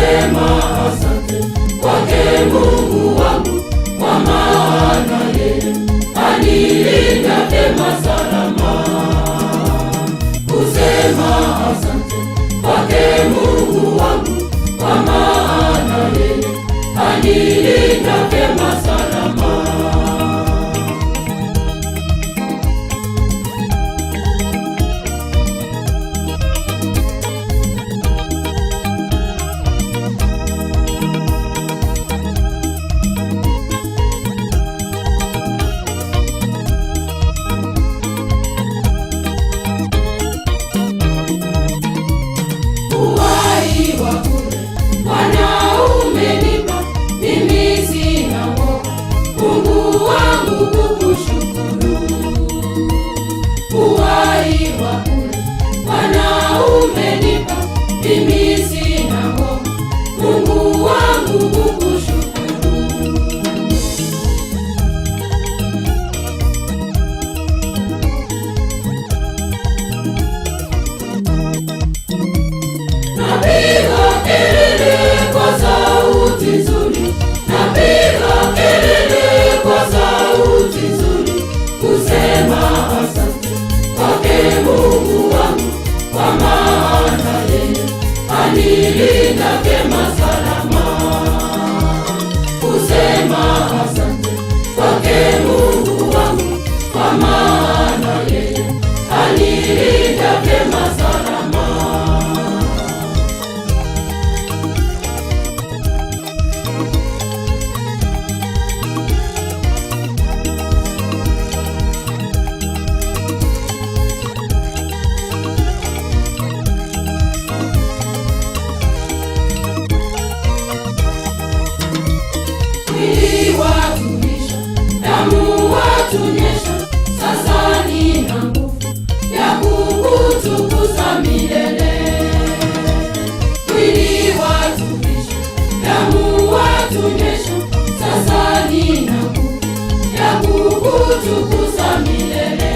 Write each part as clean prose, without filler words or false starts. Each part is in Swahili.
kusema asante kwake Mungu wangu, kwa maana yeye anilinda vyema salama. Kusema asante kwake Mungu wangu, kwa maana yeye anilinda vyema salama. Anilinda vyema salama. Kusema asante kwake Mungu wangu, kwa maana yeye anilinda vyema salama. Damu watunyesha, sasa nina nguvu ya kukutukuza milele. Mwili watumisha, damu watunyesha, sasa nina nguvu ya kukutukuza milele.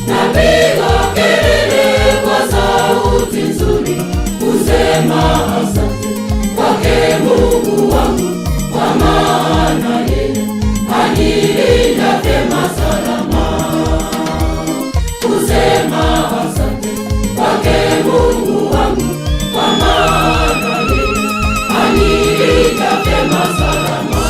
Napiga kelele kwa sauti nzuri, kusema asante kwake Mungu wangu, kwa maana yeye anilinda vyema salama. Kusema asante kwake Mungu wangu, kwa maana yeye anilinda vyema salama.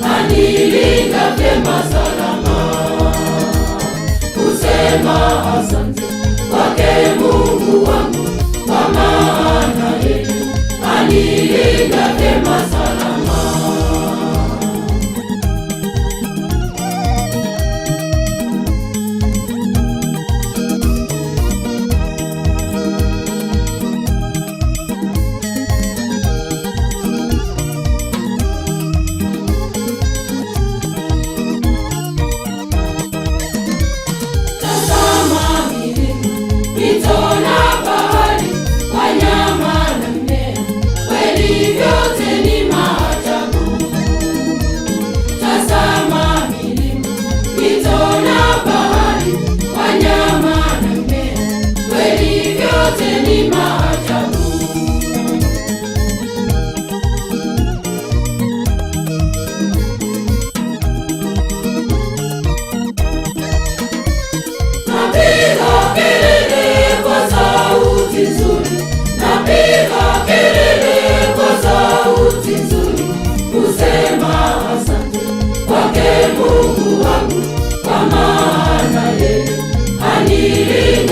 Anilinda vyema salama. Kusema asante kwake Mungu wangu, kwa maana yeye anilinda vyema salama. ni maajabu. Napiga kelele kwa sauti nzuri, napiga kelele kwa sauti nzuri, kusema asante kwake Mungu wangu, kwa maana yeye anilinda